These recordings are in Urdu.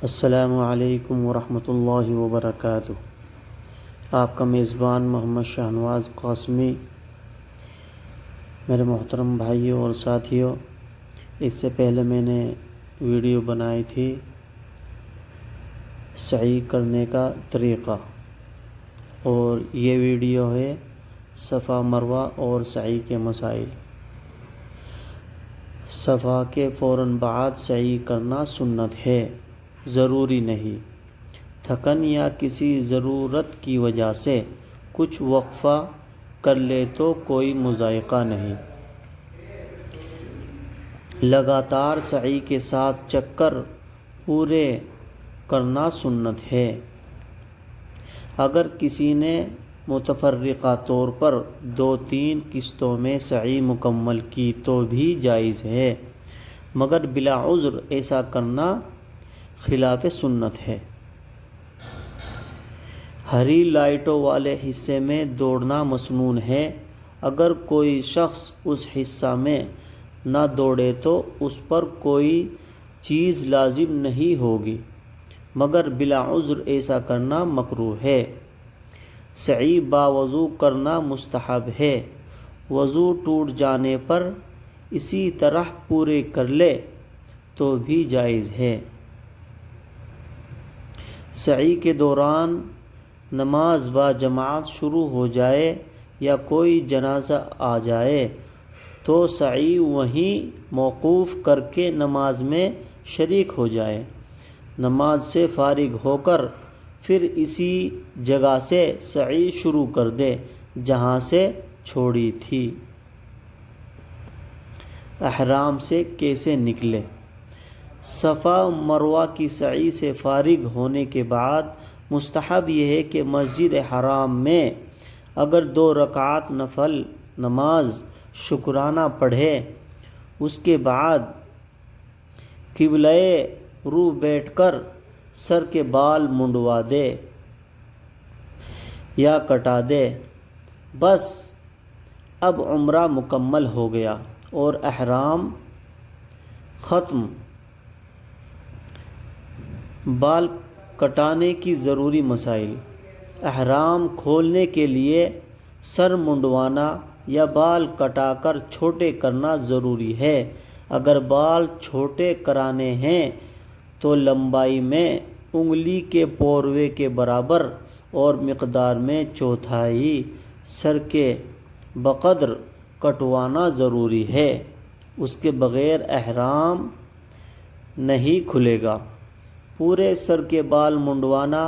السلام علیکم ورحمۃ اللہ وبرکاتہ۔ آپ کا میزبان محمد شاہنواز قاسمی۔ میرے محترم بھائیوں اور ساتھیوں، اس سے پہلے میں نے ویڈیو بنائی تھی سعی کرنے کا طریقہ، اور یہ ویڈیو ہے صفا مروہ اور سعی کے مسائل۔ صفا کے فوراً بعد سعی کرنا سنت ہے، ضروری نہیں۔ تھکن یا کسی ضرورت کی وجہ سے کچھ وقفہ کر لے تو کوئی مضائقہ نہیں۔ لگاتار سعی کے ساتھ چکر پورے کرنا سنت ہے۔ اگر کسی نے متفرقہ طور پر 2-3 قسطوں میں سعی مکمل کی تو بھی جائز ہے، مگر بلا عذر ایسا کرنا خلاف سنت ہے۔ ہری لائٹوں والے حصے میں دوڑنا مسنون ہے۔ اگر کوئی شخص اس حصہ میں نہ دوڑے تو اس پر کوئی چیز لازم نہیں ہوگی، مگر بلا عذر ایسا کرنا مکروہ ہے۔ سعی باوضو کرنا مستحب ہے۔ وضو ٹوٹ جانے پر اسی طرح پورے کر لے تو بھی جائز ہے۔ سعی کے دوران نماز با جماعت شروع ہو جائے یا کوئی جنازہ آ جائے تو سعی وہیں موقوف کر کے نماز میں شریک ہو جائے۔ نماز سے فارغ ہو کر پھر اسی جگہ سے سعی شروع کر دے جہاں سے چھوڑی تھی۔ احرام سے کیسے نکلے؟ صفا مروہ کی سعی سے فارغ ہونے کے بعد مستحب یہ ہے کہ مسجد حرام میں اگر 2 رکعت نفل نماز شکرانہ پڑھے، اس کے بعد قبلہ رو بیٹھ کر سر کے بال منڈوا دے یا کٹا دے۔ بس اب عمرہ مکمل ہو گیا اور احرام ختم۔ بال کٹانے کی ضروری مسائل۔ احرام کھولنے کے لیے سر منڈوانا یا بال کٹا کر چھوٹے کرنا ضروری ہے۔ اگر بال چھوٹے کرانے ہیں تو لمبائی میں انگلی کے پوروے کے برابر اور مقدار میں 1/4 سر کے بقدر کٹوانا ضروری ہے۔ اس کے بغیر احرام نہیں کھلے گا۔ پورے سر کے بال منڈوانا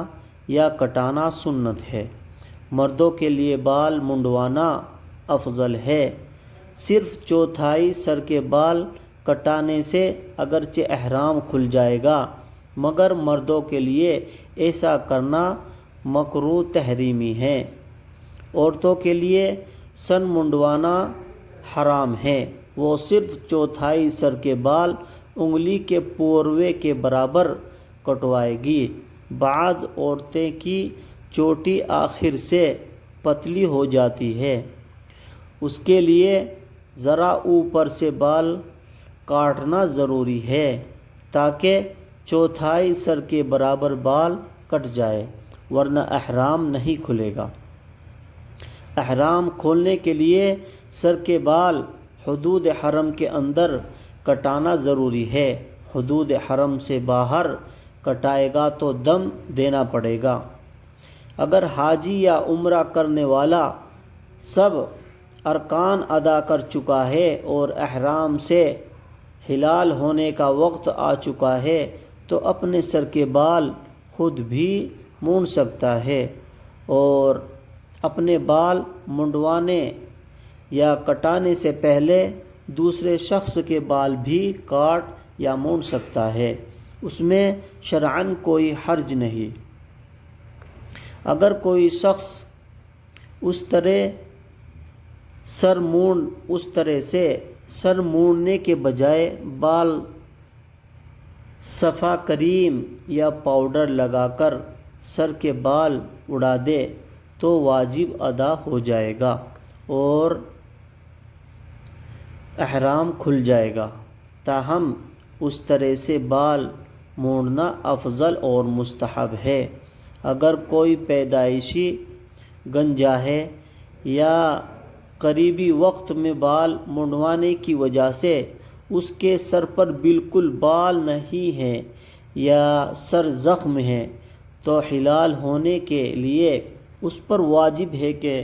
یا کٹانا سنت ہے۔ مردوں کے لیے بال منڈوانا افضل ہے۔ صرف 1/4 سر کے بال کٹانے سے اگرچہ احرام کھل جائے گا، مگر مردوں کے لیے ایسا کرنا مکروہ تحریمی ہے۔ عورتوں کے لیے سن منڈوانا حرام ہے۔ وہ صرف 1/4 سر کے بال انگلی کے پوروے کے برابر کٹوائے گی۔ بعض عورتیں کی چوٹی آخر سے پتلی ہو جاتی ہے، اس کے لیے ذرا اوپر سے بال کاٹنا ضروری ہے تاکہ 1/4 سر کے برابر بال کٹ جائے، ورنہ احرام نہیں کھلے گا۔ احرام کھولنے کے لیے سر کے بال حدود حرم کے اندر کٹانا ضروری ہے۔ حدود حرم سے باہر کٹائے گا تو دم دینا پڑے گا۔ اگر حاجی یا عمرہ کرنے والا سب ارکان ادا کر چکا ہے اور احرام سے حلال ہونے کا وقت آ چکا ہے تو اپنے سر کے بال خود بھی مونڈ سکتا ہے، اور اپنے بال منڈوانے یا کٹانے سے پہلے دوسرے شخص کے بال بھی کاٹ یا مونڈ سکتا ہے، اس میں شرعاً کوئی حرج نہیں۔ اگر کوئی شخص اس طرح سے سر مونڈنے کے بجائے بال صفا کریم یا پاؤڈر لگا کر سر کے بال اڑا دے تو واجب ادا ہو جائے گا اور احرام کھل جائے گا۔ تاہم اس طرح سے بال مونڈنا افضل اور مستحب ہے۔ اگر کوئی پیدائشی گنجا ہے یا قریبی وقت میں بال منڈوانے کی وجہ سے اس کے سر پر بالکل بال نہیں ہیں یا سر زخم ہے تو حلال ہونے کے لیے اس پر واجب ہے کہ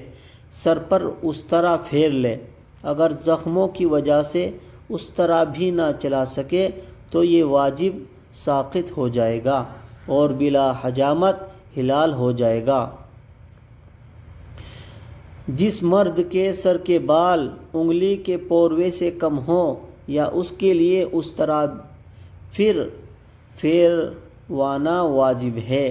سر پر اس طرح پھیر لے۔ اگر زخموں کی وجہ سے اس طرح بھی نہ چلا سکے تو یہ واجب ساقط ہو جائے گا اور بلا حجامت حلال ہو جائے گا۔ جس مرد کے سر کے بال انگلی کے پوروے سے کم ہوں یا اس کے لیے اس طرح پھیروانا واجب ہے۔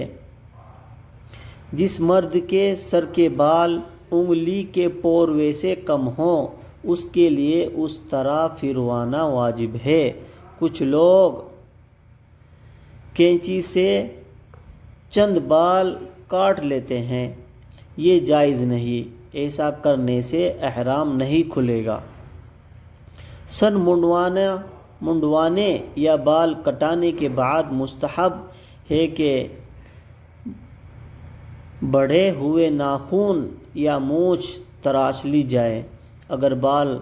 جس مرد کے سر کے بال انگلی کے پوروے سے کم ہوں اس کے لیے اس طرح پھروانا واجب ہے۔ کچھ لوگ کینچی سے چند بال کاٹ لیتے ہیں، یہ جائز نہیں، ایسا کرنے سے احرام نہیں کھلے گا۔ سر منڈوانے یا بال کٹانے کے بعد مستحب ہے کہ بڑھے ہوئے ناخن یا مونچھ تراش لی جائے۔ اگر بال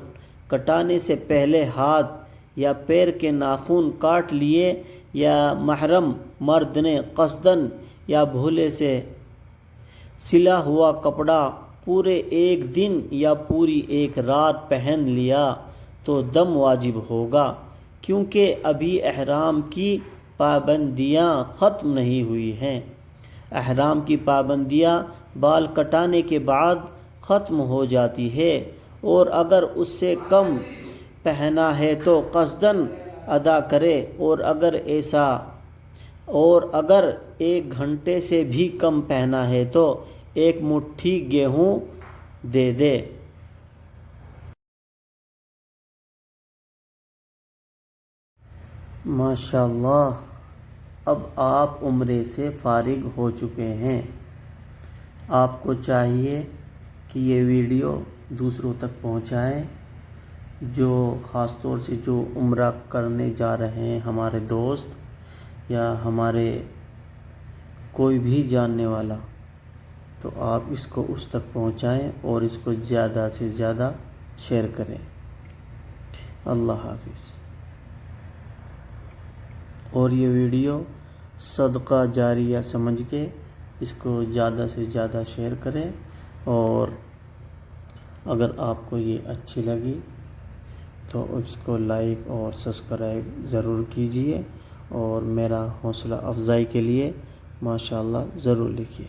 کٹانے سے پہلے ہاتھ یا پیر کے ناخن کاٹ لیے یا محرم مرد نے قصداً یا بھولے سے سلا ہوا کپڑا پورے ایک دن یا پوری ایک رات پہن لیا تو دم واجب ہوگا، کیونکہ ابھی احرام کی پابندیاں ختم نہیں ہوئی ہیں۔ احرام کی پابندیاں بال کٹانے کے بعد ختم ہو جاتی ہے، اور اگر اس سے کم پہنا ہے تو قصداً ادا کرے، اور اگر 1 گھنٹے سے بھی کم پہنا ہے تو 1 مٹھی گیہوں دے دے۔ ماشاءاللہ، اب آپ عمرے سے فارغ ہو چکے ہیں۔ آپ کو چاہیے کہ یہ ویڈیو دوسروں تک پہنچائیں، جو خاص طور سے جو عمرہ کرنے جا رہے ہیں ہمارے دوست یا ہمارے کوئی بھی جاننے والا، تو آپ اس کو اس تک پہنچائیں اور اس کو زیادہ سے زیادہ شیئر کریں۔ اللہ حافظ۔ اور یہ ویڈیو صدقہ جاریہ سمجھ کے اس کو زیادہ سے زیادہ شیئر کریں، اور اگر آپ کو یہ اچھی لگی تو اس کو لائک اور سبسکرائب ضرور کیجیے، اور میرا حوصلہ افزائی کے لیے ماشاءاللہ ضرور لکھیے۔